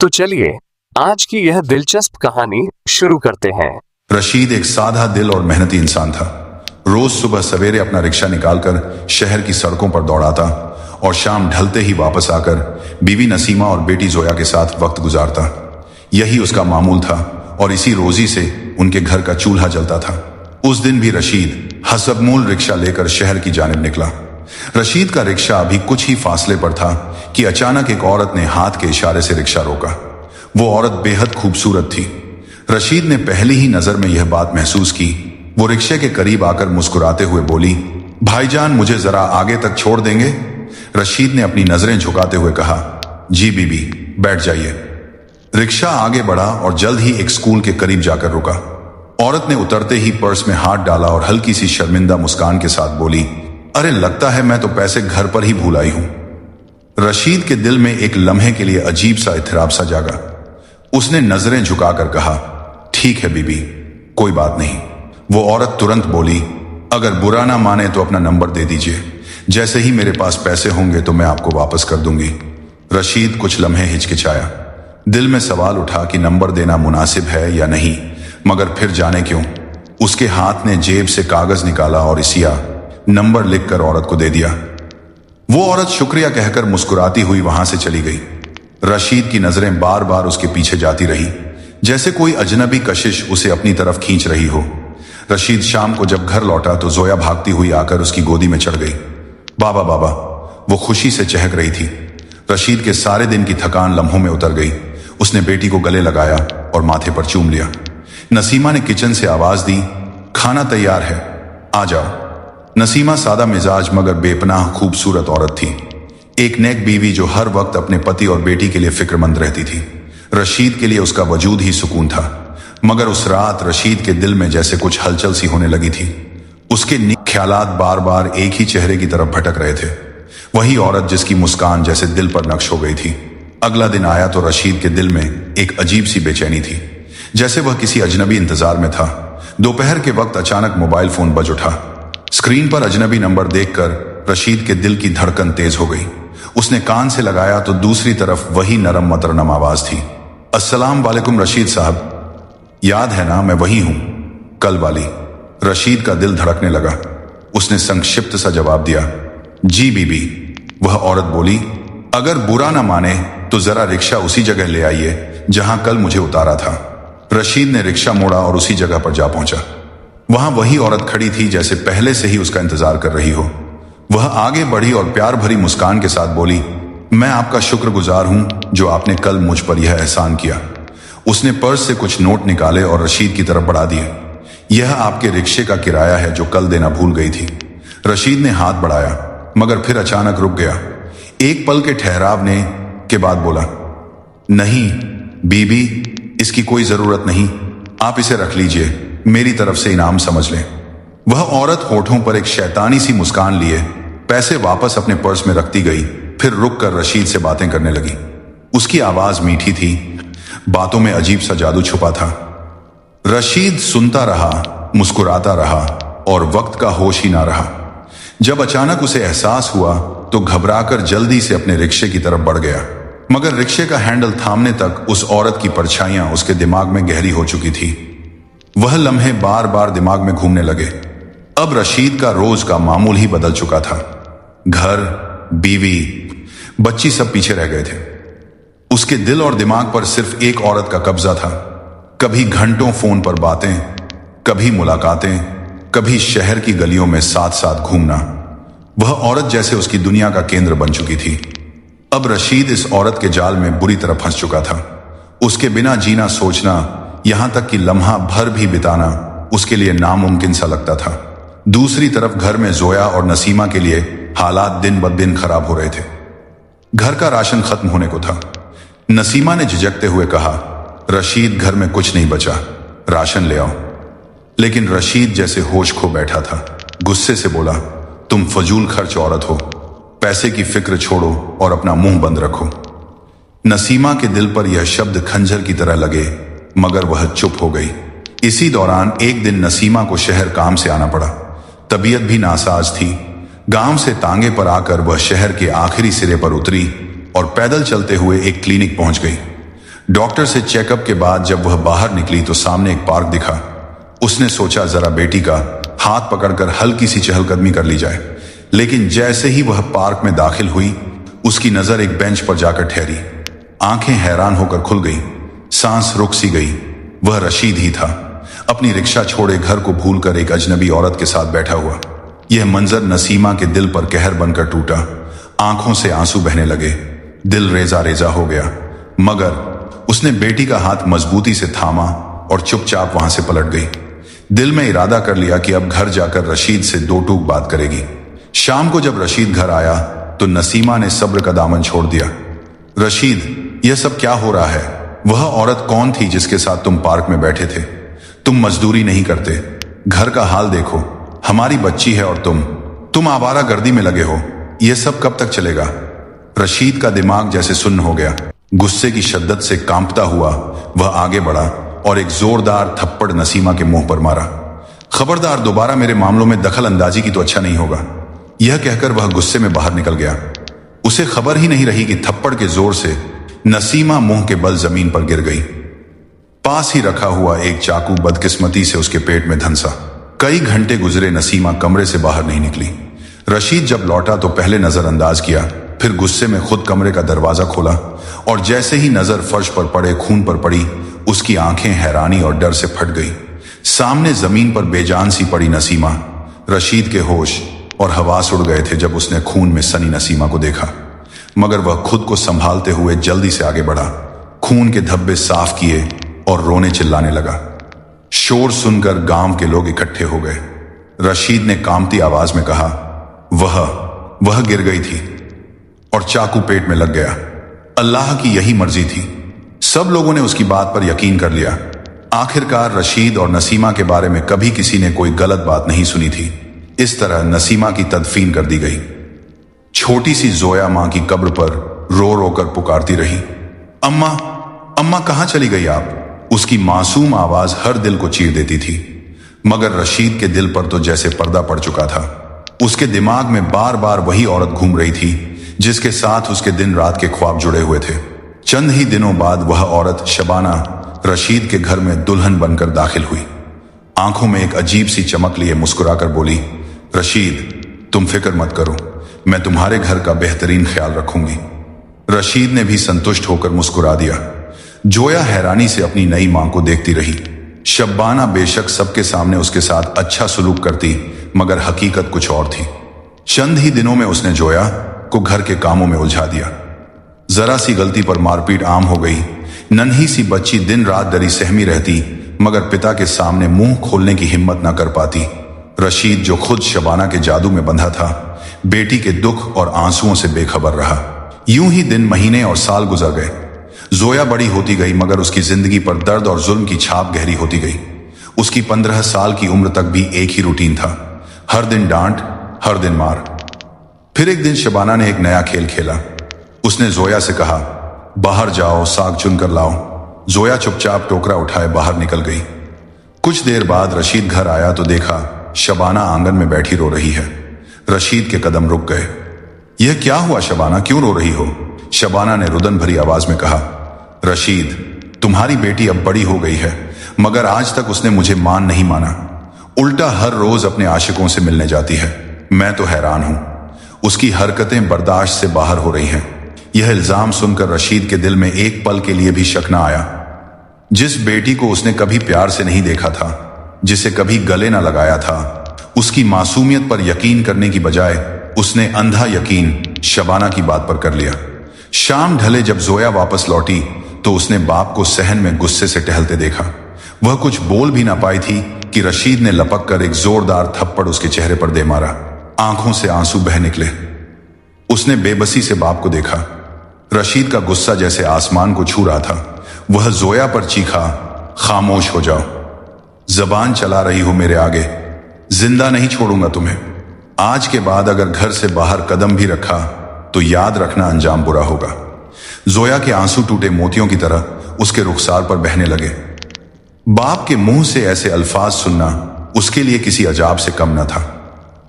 तो चलिए आज की यह दिलचस्प कहानी शुरू करते हैं। रशीद एक साधा दिल और मेहनती इंसान था। रोज सुबह सवेरे अपना रिक्शा निकालकर शहर की सड़कों पर दौड़ाता और शाम ढलते ही वापस आकर बीवी नसीमा और बेटी जोया के साथ वक्त गुजारता। यही उसका मामूल था और इसी रोजी से उनके घर का चूल्हा जलता था। उस दिन भी रशीद हसबमूल रिक्शा लेकर शहर की जानिब निकला। रशीद का रिक्शा अभी कुछ ही फासले पर था कि अचानक एक औरत ने हाथ के इशारे से रिक्शा रोका। वो औरत बेहद खूबसूरत थी। रशीद ने पहली ही नजर में यह बात महसूस की। वो रिक्शे के करीब आकर मुस्कुराते हुए बोली, भाईजान मुझे जरा आगे तक छोड़ देंगे? रशीद ने अपनी नजरें झुकाते हुए कहा, जी बीबी, बैठ जाइए। रिक्शा आगे बढ़ा और जल्द ही एक स्कूल के करीब जाकर रुका। औरत ने उतरते ही पर्स में हाथ डाला और हल्की सी शर्मिंदा मुस्कान के साथ बोली, अरे लगता है मैं तो पैसे घर पर ही भूल आई हूं। रशीद के दिल में एक लम्हे के लिए अजीब सा इत्तेराब सा जागा। उसने नजरें झुकाकर कहा, ठीक है बीबी, कोई बात नहीं। वो औरत तुरंत बोली, अगर बुरा ना माने तो अपना नंबर दे दीजिए, जैसे ही मेरे पास पैसे होंगे तो मैं आपको वापस कर दूंगी। रशीद कुछ लम्हे हिचकिचाया। दिल में सवाल उठा कि नंबर देना मुनासिब है या नहीं, मगर फिर जाने क्यों, उसके हाथ ने जेब से कागज निकाला और इसिया नंबर लिखकर औरत को दे दिया। वो औरत शुक्रिया कहकर मुस्कुराती हुई वहां से चली गई। रशीद की नजरें बार बार उसके पीछे जाती रही, जैसे कोई अजनबी कशिश उसे अपनी तरफ खींच रही हो। रशीद शाम को जब घर लौटा तो जोया भागती हुई आकर उसकी गोदी में चढ़ गई। बाबा बाबा, वो खुशी से चहक रही थी। रशीद के सारे दिन की थकान लम्हों में उतर गई। उसने बेटी को गले लगाया और माथे पर चूम लिया। नसीमा ने किचन से आवाज दी, खाना तैयार है, आ जाओ। नसीमा सादा मिजाज मगर बेपनाह खूबसूरत औरत थी। एक नेक बीवी जो हर वक्त अपने पति और बेटी के लिए फिक्रमंद रहती थी। रशीद के लिए उसका वजूद ही सुकून था। मगर उस रात रशीद के दिल में जैसे कुछ हलचल सी होने लगी थी। उसके ख्यालात बार बार एक ही चेहरे की तरफ भटक रहे थे। वही औरत जिसकी मुस्कान जैसे दिल पर नक्श हो गई थी। अगला दिन आया तो रशीद के दिल में एक अजीब सी बेचैनी थी, जैसे वह किसी अजनबी इंतजार में था। दोपहर के वक्त अचानक मोबाइल फोन बज उठा। स्क्रीन पर अजनबी नंबर देखकर रशीद के दिल की धड़कन तेज हो गई। उसने कान से लगाया तो दूसरी तरफ वही नरम मतरनम आवाज थी, अस्सलाम वालेकुम रशीद साहब, याद है ना मैं वही हूं, कल वाली। रशीद का दिल धड़कने लगा। उसने संक्षिप्त सा जवाब दिया, जी बीबी। वह औरत बोली, अगर बुरा ना माने तो जरा रिक्शा उसी जगह ले आइए जहां कल मुझे उतारा था। रशीद ने रिक्शा मोड़ा और उसी जगह पर जा पहुंचा। वहां वही औरत खड़ी थी जैसे पहले से ही उसका इंतजार कर रही हो। वह आगे बढ़ी और प्यार भरी मुस्कान के साथ बोली, मैं आपका शुक्रगुजार हूं जो आपने कल मुझ पर यह एहसान किया। उसने पर्स से कुछ नोट निकाले और रशीद की तरफ बढ़ा दिए। यह आपके रिक्शे का किराया है जो कल देना भूल गई थी। रशीद ने हाथ बढ़ाया मगर फिर अचानक रुक गया। एक पल के ठहराव ने के बाद बोला, नहीं बीबी, इसकी कोई जरूरत नहीं, आप इसे रख लीजिए, मेरी तरफ से इनाम समझ लें। वह औरत होठों पर एक शैतानी सी मुस्कान लिए पैसे वापस अपने पर्स में रखती गई, फिर रुक कर रशीद से बातें करने लगी। उसकी आवाज मीठी थी, बातों में अजीब सा जादू छुपा था। रशीद सुनता रहा, मुस्कुराता रहा और वक्त का होश ही ना रहा। जब अचानक उसे एहसास हुआ तो घबराकर जल्दी से अपने रिक्शे की तरफ बढ़ गया, मगर रिक्शे का हैंडल थामने तक उस औरत की परछाइयां उसके दिमाग में गहरी हो चुकी थी। वह लम्हे बार बार दिमाग में घूमने लगे। अब रशीद का रोज का मामूल ही बदल चुका था। घर, बीवी, बच्ची सब पीछे रह गए थे। उसके दिल और दिमाग पर सिर्फ एक औरत का कब्जा था। कभी घंटों फोन पर बातें, कभी मुलाकातें, कभी शहर की गलियों में साथ साथ घूमना। वह औरत जैसे उसकी दुनिया का केंद्र बन चुकी थी। अब रशीद इस औरत के जाल में बुरी तरह फंस चुका था। उसके बिना जीना, सोचना, यहां तक कि लम्हा भर भी बिताना उसके लिए नामुमकिन सा लगता था। दूसरी तरफ घर में जोया और नसीमा के लिए हालात दिन ब दिन खराब हो रहे थे। घर का राशन खत्म होने को था। नसीमा ने झिझकते हुए कहा, रशीद घर में कुछ नहीं बचा, राशन ले आओ। लेकिन रशीद जैसे होश खो बैठा था। गुस्से से बोला, तुम फजूल खर्च औरत हो, पैसे की फिक्र छोड़ो और अपना मुंह बंद रखो। नसीमा के दिल पर यह शब्द खंजर की तरह लगे, मगर वह चुप हो गई। इसी दौरान एक दिन नसीमा को शहर काम से आना पड़ा। तबीयत भी नासाज थी। गांव से तांगे पर आकर वह शहर के आखिरी सिरे पर उतरी और पैदल चलते हुए एक क्लिनिक पहुंच गई। डॉक्टर से चेकअप के बाद जब वह बाहर निकली तो सामने एक पार्क दिखा। उसने सोचा जरा बेटी का हाथ पकड़कर हल्की सी चहलकदमी कर ली जाए, लेकिन जैसे ही वह पार्क में दाखिल हुई उसकी नजर एक बेंच पर जाकर ठहरी। आंखें हैरान होकर खुल गई, सांस रुक सी गई। वह रशीद ही था, अपनी रिक्शा छोड़े घर को भूलकर एक अजनबी औरत के साथ बैठा हुआ। यह मंजर नसीमा के दिल पर कहर बनकर टूटा। आंखों से आंसू बहने लगे, दिल रेजा रेजा हो गया, मगर उसने बेटी का हाथ मजबूती से थामा और चुपचाप वहां से पलट गई। दिल में इरादा कर लिया कि अब घर जाकर रशीद से दो टूक बात करेगी। शाम को जब रशीद घर आया तो नसीमा ने सब्र का दामन छोड़ दिया। रशीद, यह सब क्या हो रहा है? वह औरत कौन थी जिसके साथ तुम पार्क में बैठे थे? तुम मजदूरी नहीं करते, घर का हाल देखो, हमारी बच्ची है और तुम आवारा गर्दी में लगे हो। यह सब कब तक चलेगा? रशीद का दिमाग जैसे सुन्न हो गया। गुस्से की शिद्दत से कांपता हुआ वह आगे बढ़ा और एक जोरदार थप्पड़ नसीमा के मुंह पर मारा। खबरदार, दोबारा मेरे मामलों में दखल अंदाजी की तो अच्छा नहीं होगा। यह कहकर वह गुस्से में बाहर निकल गया। उसे खबर ही नहीं रही कि थप्पड़ के जोर से नसीमा मुंह के बल जमीन पर गिर गई। पास ही रखा हुआ एक चाकू बदकिस्मती से उसके पेट में धंसा। कई घंटे गुजरे, नसीमा कमरे से बाहर नहीं निकली। रशीद जब लौटा तो पहले नजरअंदाज किया, फिर गुस्से में खुद कमरे का दरवाजा खोला और जैसे ही नजर फर्श पर पड़े खून पर पड़ी, उसकी आंखें हैरानी और डर से फट गई। सामने जमीन पर बेजान सी पड़ी नसीमा। रशीद के होश और हवास उड़ गए थे जब उसने खून में सनी नसीमा को देखा, मगर वह खुद को संभालते हुए जल्दी से आगे बढ़ा, खून के धब्बे साफ किए और रोने चिल्लाने लगा। शोर सुनकर गांव के लोग इकट्ठे हो गए। रशीद ने कांपती आवाज में कहा, वह गिर गई थी और चाकू पेट में लग गया। अल्लाह की यही मर्जी थी। सब लोगों ने उसकी बात पर यकीन कर लिया। आखिरकार रशीद और नसीमा के बारे में कभी किसी ने कोई गलत बात नहीं सुनी थी। इस तरह नसीमा की तदफीन कर दी गई। छोटी सी जोया मां की कब्र पर रो रो कर पुकारती रही, अम्मा, अम्मा कहां चली गई आप? उसकी मासूम आवाज हर दिल को चीर देती थी, मगर रशीद के दिल पर तो जैसे पर्दा पड़ चुका था। उसके दिमाग में बार बार वही औरत घूम रही थी जिसके साथ उसके दिन रात के ख्वाब जुड़े हुए थे। चंद ही दिनों बाद वह औरत शबाना रशीद के घर में दुल्हन बनकर दाखिल हुई। आंखों में एक अजीब सी चमक लिए मुस्कुराकर बोली, रशीद, तुम फिक्र मत करो, मैं तुम्हारे घर का बेहतरीन ख्याल रखूंगी। रशीद ने भी संतुष्ट होकर मुस्कुरा दिया। जोया हैरानी से अपनी नई मां को देखती रही। शबाना बेशक सबके सामने उसके साथ अच्छा सलूक करती, मगर हकीकत कुछ और थी। चंद ही दिनों में उसने जोया को घर के कामों में उलझा दिया। जरा सी गलती पर मारपीट आम हो गई। नन्ही सी बच्ची दिन रात डरी सहमी रहती, मगर पिता के सामने मुंह खोलने की हिम्मत न कर पाती। रशीद, जो खुद शबाना के जादू में बंधा था, बेटी के दुख और आंसुओं से बेखबर रहा। यूं ही दिन, महीने और साल गुजर गए। जोया बड़ी होती गई, मगर उसकी जिंदगी पर दर्द और जुल्म की छाप गहरी होती गई। उसकी 15 साल की उम्र तक भी एक ही रूटीन था, हर दिन डांट, हर दिन मार। फिर एक दिन शबाना ने एक नया खेल खेला। उसने जोया से कहा, बाहर जाओ, साग चुनकर लाओ। जोया चुपचाप टोकरा उठाए बाहर निकल गई। कुछ देर बाद रशीद घर आया तो देखा शबाना आंगन में बैठी रो रही है। रशीद के कदम रुक गए। यह क्या हुआ शबाना, क्यों रो रही हो? शबाना ने रुदन भरी आवाज में कहा, रशीद, तुम्हारी बेटी अब बड़ी हो गई है, मगर आज तक उसने मुझे मान नहीं माना। उल्टा हर रोज अपने आशिकों से मिलने जाती है। मैं तो हैरान हूं, उसकी हरकतें बर्दाश्त से बाहर हो रही हैं। यह इल्जाम सुनकर रशीद के दिल में एक पल के लिए भी शक न आया। जिस बेटी को उसने कभी प्यार से नहीं देखा था, जिसे कभी गले न लगाया था, उसकी मासूमियत पर यकीन करने की बजाय उसने अंधा यकीन शबाना की बात पर कर लिया। शाम ढले जब जोया वापस लौटी तो उसने बाप को सहन में गुस्से से टहलते देखा। वह कुछ बोल भी ना पाई थी कि रशीद ने लपक कर एक जोरदार थप्पड़ उसके चेहरे पर दे मारा। आंखों से आंसू बह निकले। उसने बेबसी से बाप को देखा। रशीद का गुस्सा जैसे आसमान को छू रहा था। वह जोया पर चीखा, खामोश हो जाओ, जबान चला रही हो मेरे आगे, जिंदा नहीं छोड़ूंगा तुम्हें। आज के बाद अगर घर से बाहर कदम भी रखा तो याद रखना अंजाम बुरा होगा। जोया के आंसू टूटे मोतियों की तरह उसके रुखसार पर बहने लगे। बाप के मुंह से ऐसे अल्फाज सुनना उसके लिए किसी अजाब से कम न था।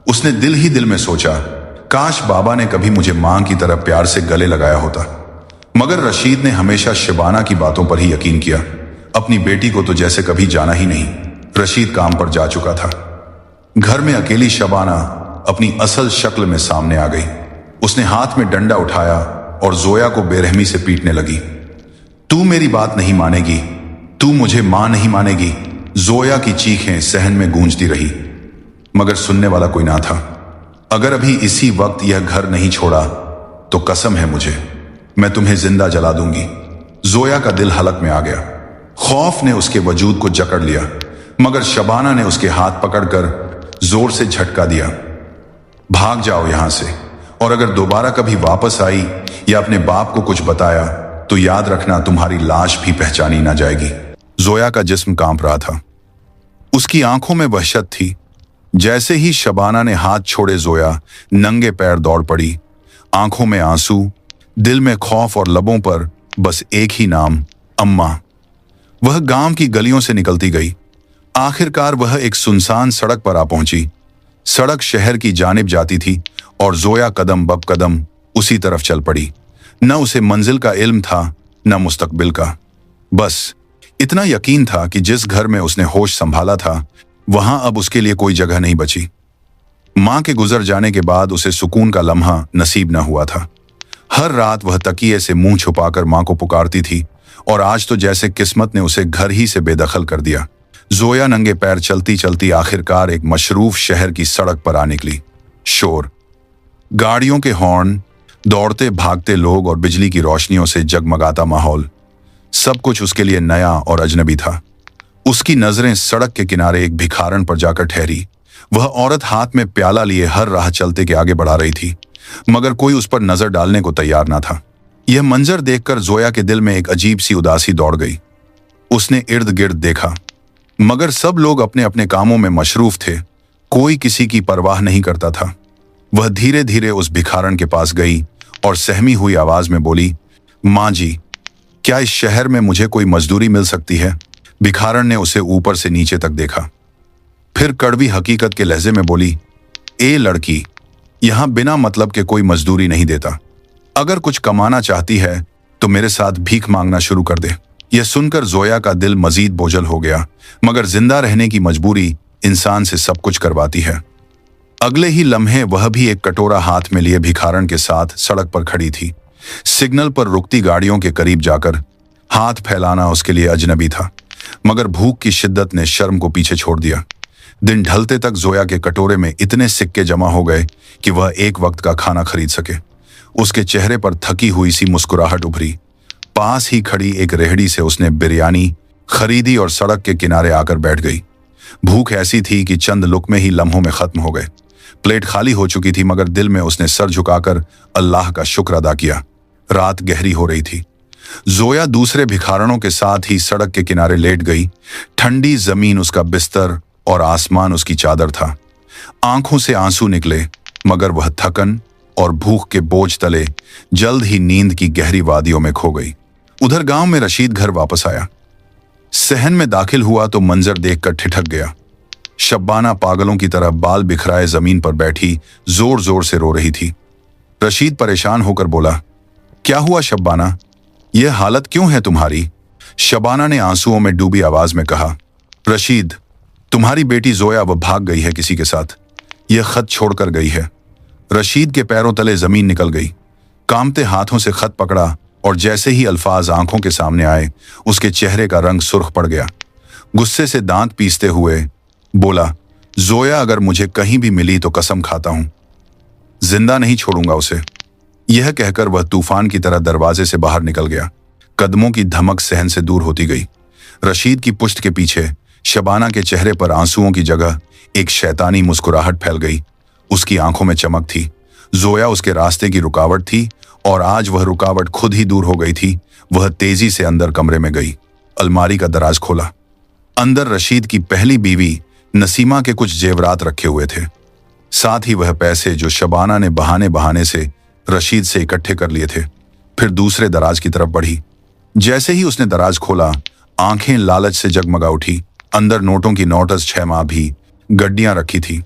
उसने दिल ही दिल में सोचा, काश बाबा ने कभी मुझे मां की तरह प्यार से गले लगाया होता। मगर रशीद ने हमेशा शबाना की बातों पर ही यकीन किया। अपनी बेटी को तो जैसे कभी जाना ही नहीं। रशीद काम पर जा चुका था। घर में अकेली शबाना अपनी असल शक्ल में सामने आ गई। उसने हाथ में डंडा उठाया और जोया को बेरहमी से पीटने लगी। तू मेरी बात नहीं मानेगी, तू मुझे मां नहीं मानेगी। जोया की चीखें सहन में गूंजती रही, मगर सुनने वाला कोई ना था। अगर अभी इसी वक्त यह घर नहीं छोड़ा तो कसम है मुझे, मैं तुम्हें जिंदा जला दूंगी। जोया का दिल हलक में आ गया। खौफ ने उसके वजूद को जकड़ लिया, मगर शबाना ने उसके हाथ पकड़कर जोर से झटका दिया। भाग जाओ यहां से, और अगर दोबारा कभी वापस आई या अपने बाप को कुछ बताया तो याद रखना तुम्हारी लाश भी पहचानी ना जाएगी। जोया का जिस्म कांप रहा था। उसकी आंखों में वहशत थी। जैसे ही शबाना ने हाथ छोड़े, जोया नंगे पैर दौड़ पड़ी। आंखों में आंसू, दिल में खौफ और लबों पर बस एक ही नाम, अम्मा। वह गांव की गलियों से निकलती गई। आखिरकार वह एक सुनसान सड़क पर आ पहुंची। सड़क शहर की जानिब जाती थी और जोया कदम ब कदम उसी तरफ चल पड़ी। न उसे मंजिल का इल्म था, न मुस्तकबिल का। बस इतना यकीन था कि जिस घर में उसने होश संभाला था वहां अब उसके लिए कोई जगह नहीं बची। मां के गुजर जाने के बाद उसे सुकून का लम्हा नसीब न हुआ था। हर रात वह तकिए से मुंह छुपाकर मां को पुकारती थी, और आज तो जैसे किस्मत ने उसे घर ही से बेदखल कर दिया। जोया नंगे पैर चलती चलती आखिरकार एक मशरूफ शहर की सड़क पर आ निकली। शोर, गाड़ियों के हॉर्न, दौड़ते भागते लोग और बिजली की रोशनियों से जगमगाता माहौल, सब कुछ उसके लिए नया और अजनबी था। उसकी नजरें सड़क के किनारे एक भिखारन पर जाकर ठहरी। वह औरत हाथ में प्याला लिए हर राह चलते के आगे बढ़ा रही थी, मगर कोई उस पर नजर डालने को तैयार ना था। यह मंजर देखकर जोया के दिल में एक अजीब सी उदासी दौड़ गई। उसने इर्द गिर्द देखा, मगर सब लोग अपने अपने कामों में मशरूफ थे। कोई किसी की परवाह नहीं करता था। वह धीरे धीरे उस भिखारन के पास गई और सहमी हुई आवाज में बोली, मां जी, क्या इस शहर में मुझे कोई मजदूरी मिल सकती है? भिखारन ने उसे ऊपर से नीचे तक देखा, फिर कड़वी हकीकत के लहजे में बोली, ए लड़की, यहां बिना मतलब के कोई मजदूरी नहीं देता। अगर कुछ कमाना चाहती है तो मेरे साथ भीख मांगना शुरू कर दे। यह सुनकर जोया का दिल मजीद बोझल हो गया, मगर जिंदा रहने की मजबूरी इंसान से सब कुछ करवाती है। अगले ही लम्हे वह भी एक कटोरा हाथ में लिए भिखारन के साथ सड़क पर खड़ी थी। सिग्नल पर रुकती गाड़ियों के करीब जाकर हाथ फैलाना उसके लिए अजनबी था, मगर भूख की शिद्दत ने शर्म को पीछे छोड़ दिया। दिन ढलते तक जोया के कटोरे में इतने सिक्के जमा हो गए कि वह एक वक्त का खाना खरीद सके। उसके चेहरे पर थकी हुई सी मुस्कुराहट उभरी। पास ही खड़ी एक रेहड़ी से उसने बिरयानी खरीदी और सड़क के किनारे आकर बैठ गई। भूख ऐसी थी कि चंद लुकमे ही लम्हों में खत्म हो गए। प्लेट खाली हो चुकी थी, मगर दिल में उसने सर झुकाकर अल्लाह का शुक्र अदा किया। रात गहरी हो रही थी। जोया दूसरे भिखारनों के साथ ही सड़क के किनारे लेट गई। ठंडी जमीन उसका बिस्तर और आसमान उसकी चादर था। आंखों से आंसू निकले, मगर वह थकन और भूख के बोझ तले जल्द ही नींद की गहरी वादियों में खो गई। उधर गांव में रशीद घर वापस आया। सहन में दाखिल हुआ तो मंजर देखकर ठिठक गया। शबाना पागलों की तरह बाल बिखराए जमीन पर बैठी जोर जोर से रो रही थी। रशीद परेशान होकर बोला, क्या हुआ शबाना, यह हालत क्यों है तुम्हारी? शबाना ने आंसुओं में डूबी आवाज में कहा, रशीद, तुम्हारी बेटी जोया वो भाग गई है किसी के साथ। यह खत छोड़कर गई है। रशीद के पैरों तले जमीन निकल गई। कांपते हाथों से खत पकड़ा और जैसे ही अल्फाज आंखों के सामने आए, उसके चेहरे का रंग सुर्ख पड़ गया। गुस्से से दांत पीसते हुए बोला, जोया अगर मुझे कहीं भी मिली तो कसम खाता हूं, जिंदा नहीं छोड़ूंगा उसे। यह कहकर वह तूफान की तरह दरवाजे से बाहर निकल गया। कदमों की धमक सहन से दूर होती गई। रशीद की पुश्त के पीछे शबाना के चेहरे पर आंसुओं की जगह एक शैतानी मुस्कुराहट फैल गई। उसकी आंखों में चमक थी। जोया उसके रास्ते की रुकावट थी, और आज वह रुकावट खुद ही दूर हो गई थी। वह तेजी से अंदर कमरे में गई। अलमारी का दराज खोला। अंदर रशीद की पहली बीवी नसीमा के कुछ जेवरात रखे हुए थे। साथ ही वह पैसे जो शबाना ने बहाने बहाने से रशीद से इकट्ठे कर लिए थे। फिर दूसरे दराज की तरफ बढ़ी। जैसे ही उसने दराज खोला, आंखें लालच से जगमगा उठी। अंदर नोटों की नोटस 6 माह भी गड्डियां रखी थी।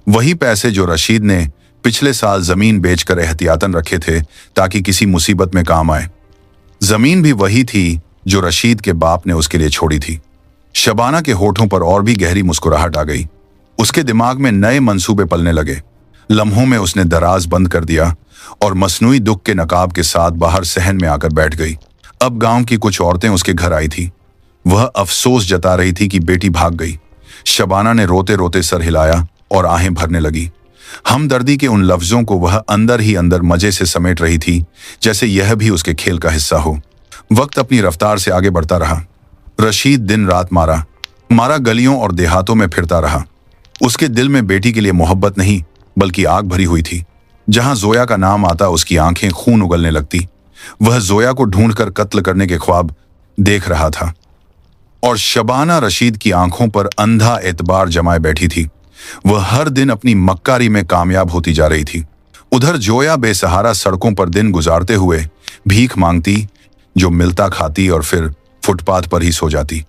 वही पैसे जो रशीद ने पिछले साल जमीन बेचकर एहतियातन रखे थे ताकि किसी मुसीबत में काम आए। जमीन भी वही थी जो रशीद के बाप ने उसके लिए छोड़ी थी। शबाना के होठों पर और भी गहरी मुस्कुराहट आ गई। उसके दिमाग में नए मंसूबे पलने लगे। लम्हों में उसने दराज बंद कर दिया और मसनूई दुख के नकाब के साथ बाहर सहन में आकर बैठ गई। अब गांव की कुछ औरतें उसके घर आई थी। वह अफसोस जता रही थी कि बेटी भाग गई। शबाना ने रोते रोते सर हिलाया और आहें भरने लगी। हमदर्दी के उन लफ्जों को वह अंदर ही अंदर मजे से समेट रही थी, जैसे यह भी उसके खेल का हिस्सा हो। वक्त अपनी रफ्तार से आगे बढ़ता रहा। रशीद दिन रात मारा गलियों और देहातों में फिरता रहा। उसके दिल में बेटी के लिए मोहब्बत नहीं बल्कि आग भरी हुई थी। जहां जोया का नाम आता उसकी आंखें खून उगलने लगती। वह जोया को ढूंढकर कत्ल करने के ख्वाब देख रहा था और शबाना रशीद की आंखों पर अंधा एतबार जमाए बैठी थी। वह हर दिन अपनी मक्कारी में कामयाब होती जा रही थी। उधर जोया बेसहारा सड़कों पर दिन गुजारते हुए भीख मांगती, जो मिलता खाती और फिर फुटपाथ पर ही सो जाती।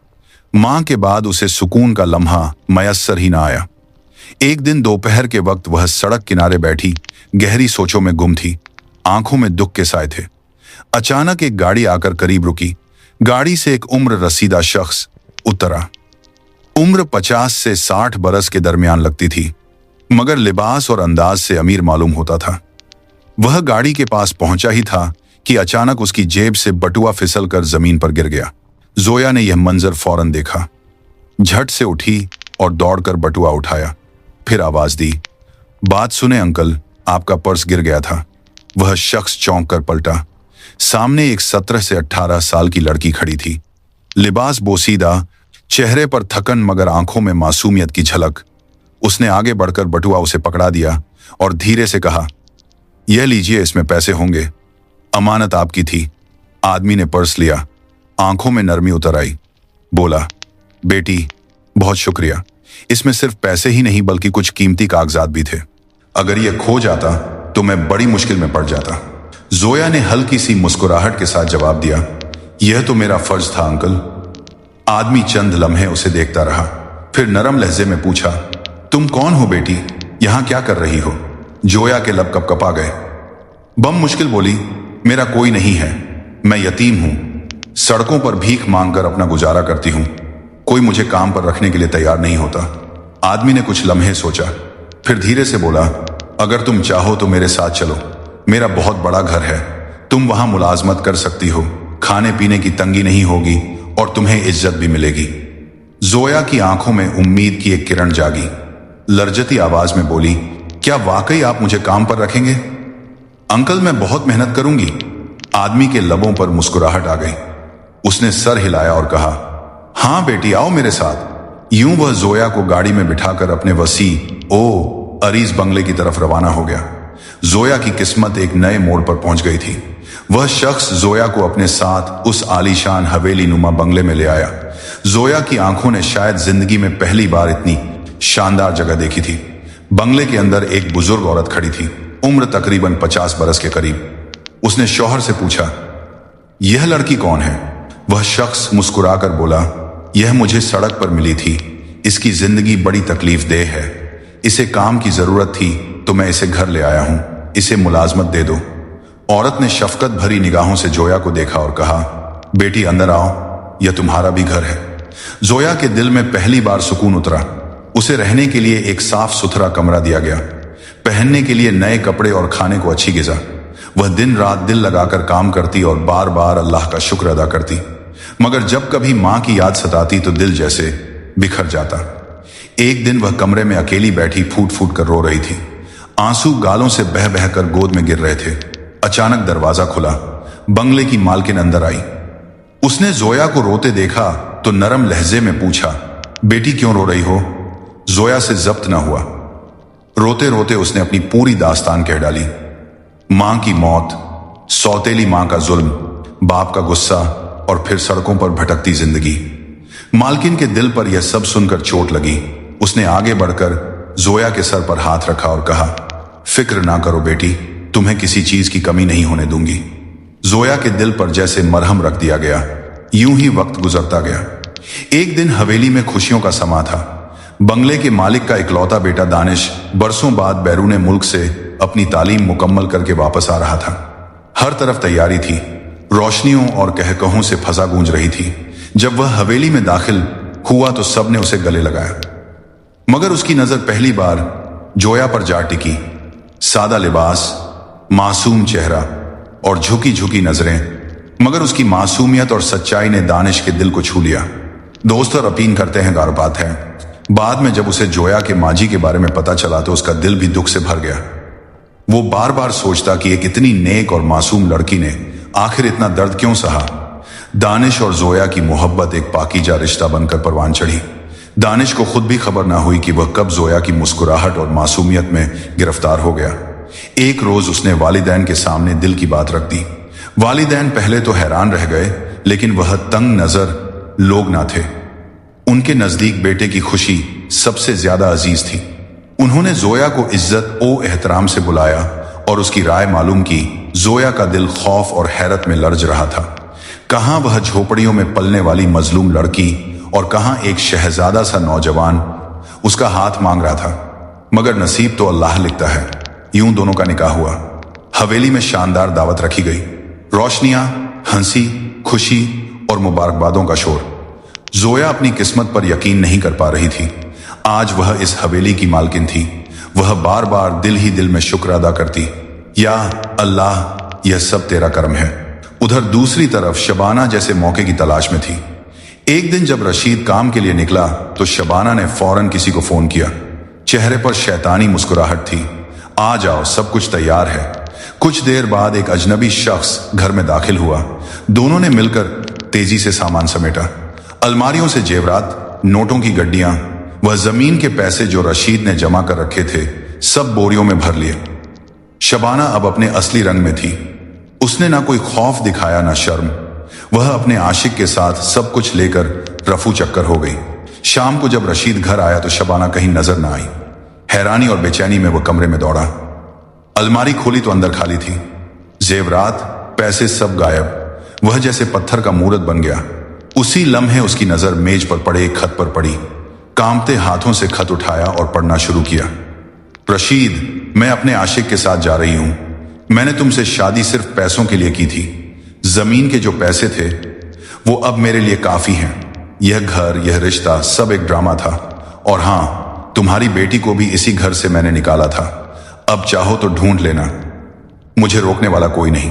मां के बाद उसे सुकून का लम्हा मयस्सर ही ना आया। एक दिन दोपहर के वक्त वह सड़क किनारे बैठी गहरी सोचों में गुम थी। आंखों में दुख के साए थे। अचानक एक गाड़ी आकर करीब रुकी। गाड़ी से एक उम्र रसीदा शख्स उतरा। उम्र 50 से 60 बरस के दरमियान लगती थी, मगर लिबास और अंदाज से अमीर मालूम होता था। वह गाड़ी के पास पहुंचा ही था कि अचानक उसकी जेब से बटुआ फिसलकर जमीन पर गिर गया। जोया ने यह मंजर फौरन देखा। झट से उठी और दौड़कर बटुआ उठाया। फिर आवाज दी, बात सुने अंकल, आपका पर्स गिर गया था। वह शख्स चौंक कर पलटा। सामने एक 17 से 18 साल की लड़की खड़ी थी। लिबास बोसीदा, चेहरे पर थकन मगर आंखों में मासूमियत की झलक। उसने आगे बढ़कर बटुआ उसे पकड़ा दिया और धीरे से कहा, यह लीजिए, इसमें पैसे होंगे, अमानत आपकी थी। आदमी ने पर्स लिया। आंखों में नरमी उतर आई। बोला, बेटी बहुत शुक्रिया, इसमें सिर्फ पैसे ही नहीं बल्कि कुछ कीमती कागजात भी थे। अगर यह खो जाता तो मैं बड़ी मुश्किल में पड़ जाता। जोया ने हल्की सी मुस्कुराहट के साथ जवाब दिया, यह तो मेरा फर्ज था अंकल। आदमी चंद लम्हे उसे देखता रहा, फिर नरम लहजे में पूछा, तुम कौन हो बेटी, यहां क्या कर रही हो? जोया के लब कपकपा गए। बम मुश्किल बोली, मेरा कोई नहीं है, मैं यतीम हूं, सड़कों पर भीख मांगकर अपना गुजारा करती हूं। कोई मुझे काम पर रखने के लिए तैयार नहीं होता। आदमी ने कुछ लम्हे सोचा, फिर धीरे से बोला, अगर तुम चाहो तो मेरे साथ चलो, मेरा बहुत बड़ा घर है, तुम वहां मुलाजमत कर सकती हो, खाने पीने की तंगी नहीं होगी और तुम्हें इज्जत भी मिलेगी। जोया की आंखों में उम्मीद की एक किरण जागी। लर्जती आवाज में बोली, क्या वाकई आप मुझे काम पर रखेंगे? अंकल, मैं बहुत मेहनत करूंगी। आदमी के लबों पर मुस्कुराहट आ गई। उसने सर हिलाया और कहा, हां बेटी, आओ मेरे साथ। यूं वह जोया को गाड़ी में बिठाकर अपने वसी अरीज बंगले की तरफ रवाना हो गया। जोया की किस्मत एक नए मोड़ पर पहुंच गई थी। वह शख्स जोया को अपने साथ उस आलीशान हवेली नुमा बंगले में ले आया। जोया की आंखों ने शायद जिंदगी में पहली बार इतनी शानदार जगह देखी थी। बंगले के अंदर एक बुजुर्ग औरत खड़ी थी, उम्र तकरीबन 50 बरस के करीब। उसने शौहर से पूछा, यह लड़की कौन है? वह शख्स मुस्कुराकर बोला, यह मुझे सड़क पर मिली थी, इसकी जिंदगी बड़ी तकलीफ देह है, इसे काम की जरूरत थी तो मैं इसे घर ले आया हूं, इसे मुलाजमत दे दो। औरत ने शफकत भरी निगाहों से जोया को देखा और कहा, बेटी अंदर आओ, यह तुम्हारा भी घर है। जोया के दिल में पहली बार सुकून उतरा। उसे रहने के लिए एक साफ सुथरा कमरा दिया गया, पहनने के लिए नए कपड़े और खाने को अच्छी गिजा। वह दिन रात दिल लगाकर काम करती और बार बार अल्लाह का शुक्र अदा करती, मगर जब कभी मां की याद सताती तो दिल जैसे बिखर जाता। एक दिन वह कमरे में अकेली बैठी फूट फूट कर रो रही थी। आंसू गालों से बह बह कर गोद में गिर रहे थे। अचानक दरवाजा खुला। बंगले की मालकिन अंदर आई। उसने जोया को रोते देखा तो नरम लहजे में पूछा, बेटी क्यों रो रही हो? जोया से जब्त न हुआ। रोते रोते उसने अपनी पूरी दास्तान कह डाली। मां की मौत, सौतेली मां का जुल्म, बाप का गुस्सा और फिर सड़कों पर भटकती जिंदगी। मालकिन के दिल पर यह सब सुनकर चोट लगी। उसने आगे बढ़कर जोया के सर पर हाथ रखा और कहा, फिक्र ना करो बेटी, तुम्हें किसी चीज की कमी नहीं होने दूंगी। जोया के दिल पर जैसे मरहम रख दिया गया। यूं ही वक्त गुजरता गया। एक दिन हवेली में खुशियों का समा था। बंगले के मालिक का इकलौता बेटा दानिश बरसों बाद बैरूने मुल्क से अपनी तालीम मुकम्मल करके वापस आ रहा था। हर तरफ तैयारी थी। रोशनियों और कहकहों से फजा गूंज रही थी। जब वह हवेली में दाखिल हुआ तो सबने उसे गले लगाया, मगर उसकी नजर पहली बार जोया पर जा टिकी। सादा लिबास, मासूम चेहरा और झुकी झुकी नजरें, मगर उसकी मासूमियत और सच्चाई ने दानिश के दिल को छू लिया। दोस्त और अपीन करते हैं गार बात है। बाद में जब उसे जोया के माजी के बारे में पता चला तो उसका दिल भी दुख से भर गया। वो बार बार सोचता कि एक इतनी नेक और मासूम लड़की ने आखिर इतना दर्द क्यों सहा। दानिश और जोया की मोहब्बत एक पाकीजा रिश्ता बनकर परवान चढ़ी। दानिश को खुद भी खबर ना हुई कि वह कब जोया की मुस्कुराहट और मासूमियत में गिरफ्तार हो गया। एक रोज उसने वालिदैन के सामने दिल की बात रख दी। वालिदैन पहले तो हैरान रह गए, लेकिन वह तंग नजर लोग ना थे। उनके नजदीक बेटे की खुशी सबसे ज्यादा अजीज थी। उन्होंने जोया को इज्जत ओ एहतराम से बुलाया और उसकी राय मालूम की। जोया का दिल खौफ और हैरत में लरज रहा था। कहां वह झोपड़ियों में पलने वाली मजलूम लड़की और कहां एक शहजादा सा नौजवान उसका हाथ मांग रहा था। मगर नसीब तो अल्लाह लिखता है। यूं दोनों का निकाह हुआ। हवेली में शानदार दावत रखी गई। रोशनियां, हंसी, खुशी और मुबारकबादों का शोर। जोया अपनी किस्मत पर यकीन नहीं कर पा रही थी। आज वह इस हवेली की मालकिन थी। वह बार बार दिल ही दिल में शुक्र अदा करती, या अल्लाह, यह सब तेरा करम है। उधर दूसरी तरफ शबाना जैसे मौके की तलाश में थी। एक दिन जब रशीद काम के लिए निकला तो शबाना ने फौरन किसी को फोन किया। चेहरे पर शैतानी मुस्कुराहट थी। आ जाओ, सब कुछ तैयार है। कुछ देर बाद एक अजनबी शख्स घर में दाखिल हुआ। दोनों ने मिलकर तेजी से सामान समेटा। अलमारियों से जेवरात, नोटों की गड्डियां, वह जमीन के पैसे जो रशीद ने जमा कर रखे थे, सब बोरियों में भर लिए। शबाना अब अपने असली रंग में थी। उसने ना कोई खौफ दिखाया ना शर्म। वह अपने आशिक के साथ सब कुछ लेकर रफू चक्कर हो गई। शाम को जब रशीद घर आया तो शबाना कहीं नजर ना आई। हैरानी और बेचैनी में वह कमरे में दौड़ा। अलमारी खोली तो अंदर खाली थी। जेवरात, पैसे सब गायब। वह जैसे पत्थर का मूर्त बन गया। उसी लम्हे उसकी नजर मेज पर पड़े एक खत पर पड़ी। कांपते हाथों से खत उठाया और पढ़ना शुरू किया। रशीद, मैं अपने आशिक के साथ जा रही हूं। मैंने तुमसे शादी सिर्फ पैसों के लिए की थी। जमीन के जो पैसे थे वो अब मेरे लिए काफी हैं। यह घर, यह रिश्ता सब एक ड्रामा था। और हां, तुम्हारी बेटी को भी इसी घर से मैंने निकाला था। अब चाहो तो ढूंढ लेना, मुझे रोकने वाला कोई नहीं।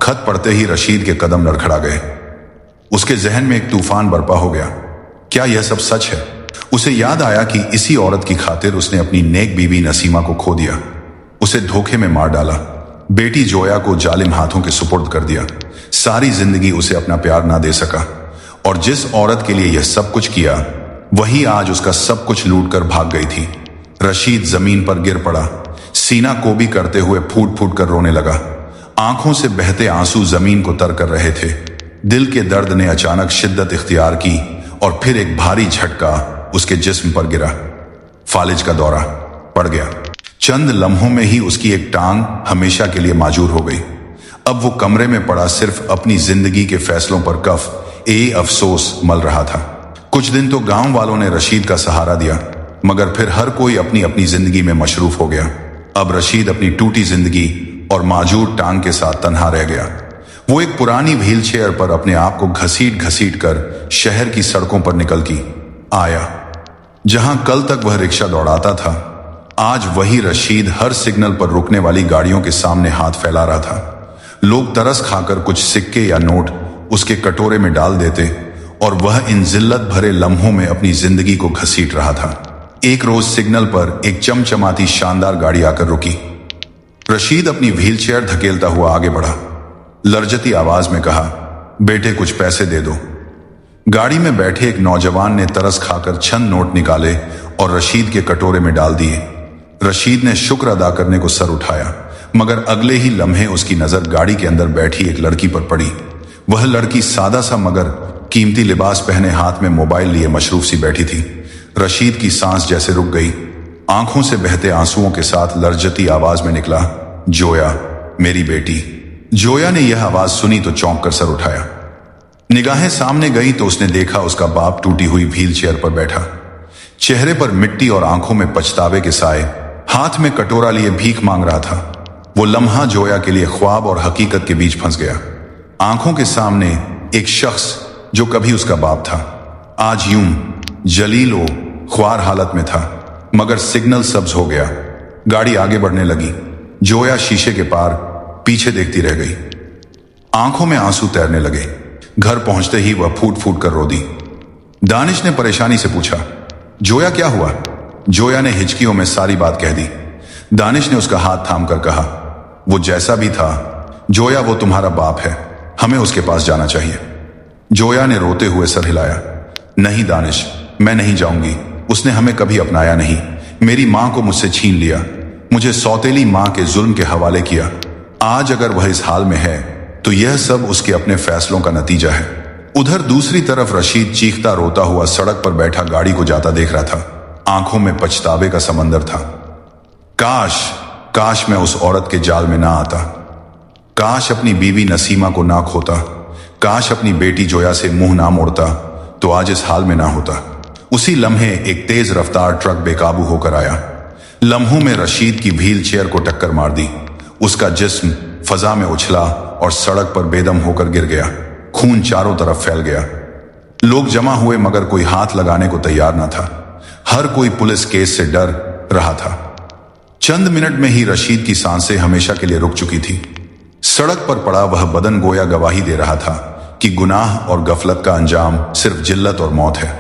खत पढ़ते ही रशीद के कदम लड़खड़ा गए। उसके जहन में एक तूफान बर्पा हो गया। क्या यह सब सच है? उसे याद आया कि इसी औरत की खातिर उसने अपनी नेक बीवी नसीमा को खो दिया। उसे धोखे में मार डाला। बेटी जोया को जालिम हाथों के सुपुर्द कर दिया। सारी जिंदगी उसे अपना प्यार ना दे सका। और जिस औरत के लिए यह सब कुछ किया, वही आज उसका सब कुछ लूट कर भाग गई थी। रशीद जमीन पर गिर पड़ा। सीना कोबी करते हुए फूट फूट कर रोने लगा। आंखों से बहते आंसू जमीन को तर कर रहे थे। दिल के दर्द ने अचानक शिद्दत इख्तियार की और फिर एक भारी झटका उसके जिस्म पर गिरा। फालिज का दौरा पड़ गया। चंद लम्हों में ही उसकी एक टांग हमेशा के लिए माजूर हो गई। अब वो कमरे में पड़ा सिर्फ अपनी जिंदगी के फैसलों पर अफसोस मल रहा था। कुछ दिन तो गांव वालों ने रशीद का सहारा दिया, मगर फिर हर कोई अपनी अपनी जिंदगी में मशरूफ हो गया। अब रशीद अपनी टूटी जिंदगी और माजूर टांग के साथ तन्हा रह गया। वो एक पुरानी व्हील चेयर पर अपने आप को घसीट घसीट कर शहर की सड़कों पर निकल की आया। जहां कल तक वह रिक्शा दौड़ाता था, आज वही रशीद हर सिग्नल पर रुकने वाली गाड़ियों के सामने हाथ फैला रहा था। लोग तरस खाकर कुछ सिक्के या नोट उसके कटोरे में डाल देते और वह इन जिल्लत भरे लम्हों में अपनी जिंदगी को घसीट रहा था। एक रोज सिग्नल पर एक चमचमाती शानदार गाड़ी आकर रुकी। रशीद अपनी व्हील चेयर धकेलता हुआ आगे बढ़ा। लर्जती आवाज में कहा, बेटे कुछ पैसे दे दो। गाड़ी में बैठे एक नौजवान ने तरस खाकर चंद नोट निकाले और रशीद के कटोरे में डाल दिए। रशीद ने शुक्र अदा करने को सर उठाया, मगर अगले ही लम्हे उसकी नजर गाड़ी के अंदर बैठी एक लड़की पर पड़ी। वह लड़की सादा सा मगर कीमती लिबास पहने हाथ में मोबाइल लिए मशरूफ सी बैठी थी। रशीद की सांस जैसे रुक गई। आंखों से बहते आंसुओं के साथ लर्जती आवाज में निकला, जोया, मेरी बेटी। जोया ने यह आवाज सुनी तो चौंक कर सर उठाया। निगाहें सामने गई तो उसने देखा उसका बाप टूटी हुई व्हील चेयर पर बैठा, चेहरे पर मिट्टी और आंखों में पछतावे के साए, हाथ में कटोरा लिए भीख मांग रहा था। वो लम्हा जोया के लिए ख्वाब और हकीकत के बीच फंस गया। आंखों के सामने एक शख्स जो कभी उसका बाप था, आज यूं जलील व ख्वार हालत में था। मगर सिग्नल सब्ज हो गया, गाड़ी आगे बढ़ने लगी। जोया शीशे के पार पीछे देखती रह गई। आंखों में आंसू तैरने लगे। घर पहुंचते ही वह फूट फूट कर रो दी। दानिश ने परेशानी से पूछा, जोया क्या हुआ? जोया ने हिचकियों में सारी बात कह दी। दानिश ने उसका हाथ थाम कर कहा, वो जैसा भी था जोया, वो तुम्हारा बाप है, हमें उसके पास जाना चाहिए। जोया ने रोते हुए सर हिलाया, नहीं दानिश, मैं नहीं जाऊंगी। उसने हमें कभी अपनाया नहीं, मेरी मां को मुझसे छीन लिया, मुझे सौतेली मां के जुल्म के हवाले किया। आज अगर वह इस हाल में है तो यह सब उसके अपने फैसलों का नतीजा है। उधर दूसरी तरफ रशीद चीखता रोता हुआ सड़क पर बैठा गाड़ी को जाता देख रहा था। आंखों में पछतावे का समंदर था। काश मैं उस औरत के जाल में ना आता, काश अपनी बीवी नसीमा को ना खोता, काश अपनी बेटी जोया से मुंह ना मोड़ता तो आज इस हाल में ना होता। उसी लम्हे एक तेज रफ्तार ट्रक बेकाबू होकर आया। लम्हों में रशीद की व्हील चेयर को टक्कर मार दी। उसका जिस्म फजा में उछला और सड़क पर बेदम होकर गिर गया। खून चारों तरफ फैल गया। लोग जमा हुए मगर कोई हाथ लगाने को तैयार न था। हर कोई पुलिस केस से डर रहा था। चंद मिनट में ही रशीद की सांसें हमेशा के लिए रुक चुकी थी। सड़क पर पड़ा वह बदन गोया गवाही दे रहा था कि गुनाह और गफलत का अंजाम सिर्फ जिल्लत और मौत है।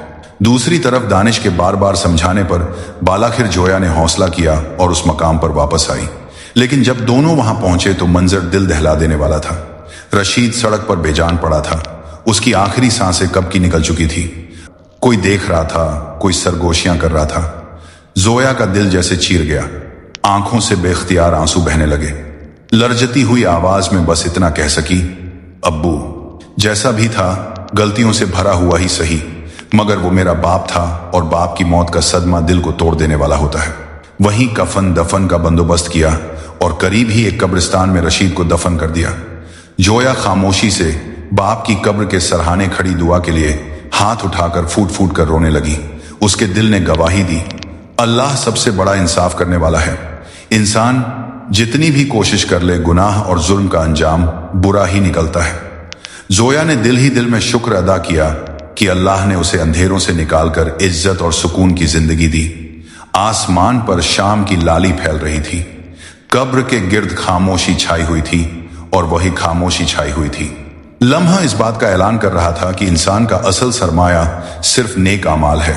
दूसरी तरफ दानिश के बार बार समझाने पर बालाखिर जोया ने हौसला किया और उस मकाम पर वापस आई। लेकिन जब दोनों वहां पहुंचे तो मंजर दिल दहला देने वाला था। रशीद सड़क पर बेजान पड़ा था। उसकी आखिरी सांसें कब की निकल चुकी थी। कोई देख रहा था, कोई सरगोशियां कर रहा था। जोया का दिल जैसे चीर गया। आंखों से बेख्तियार आंसू बहने लगे। लरजती हुई आवाज में बस इतना कह सकी, अब्बू, जैसा भी था गलतियों से भरा हुआ ही सही, मगर वो मेरा बाप था और बाप की मौत का सदमा दिल को तोड़ देने वाला होता है। वहीं कफन दफन का बंदोबस्त किया और करीब ही एक कब्रिस्तान में रशीद को दफन कर दिया। जोया खामोशी से बाप की कब्र के सरहाने खड़ी दुआ के लिए हाथ उठाकर फूट फूट कर रोने लगी। उसके दिल ने गवाही दी, अल्लाह सबसे बड़ा इंसाफ करने वाला है। इंसान जितनी भी कोशिश कर ले, गुनाह और जुल्म का अंजाम बुरा ही निकलता है। जोया ने दिल ही दिल में शुक्र अदा किया कि अल्लाह ने उसे अंधेरों से निकालकर इज्जत और सुकून की जिंदगी दी। आसमान पर शाम की लाली फैल रही थी। कब्र के गिर्द खामोशी छाई हुई थी और वही खामोशी छाई हुई थी। लम्हा इस बात का ऐलान कर रहा था कि इंसान का असल सरमाया सिर्फ नेक आमाल है।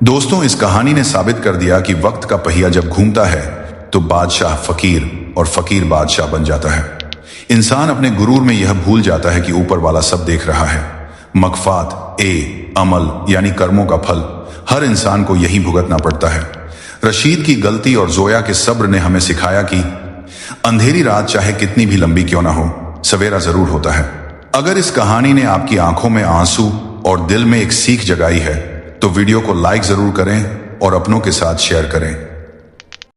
दोस्तों, इस कहानी ने साबित कर दिया कि वक्त का पहिया जब घूमता है तो बादशाह फकीर और फकीर बादशाह बन जाता है। इंसान अपने गुरूर में यह भूल जाता है कि ऊपर वाला सब देख रहा है। मकफात अमल यानी कर्मों का फल हर इंसान को यही भुगतना पड़ता है। रशीद की गलती और जोया के सब्र ने हमें सिखाया कि अंधेरी रात चाहे कितनी भी लंबी क्यों ना हो, सवेरा जरूर होता है। अगर इस कहानी ने आपकी आंखों में आंसू और दिल में एक सीख जगाई है तो वीडियो को लाइक जरूर करें और अपनों के साथ शेयर करें।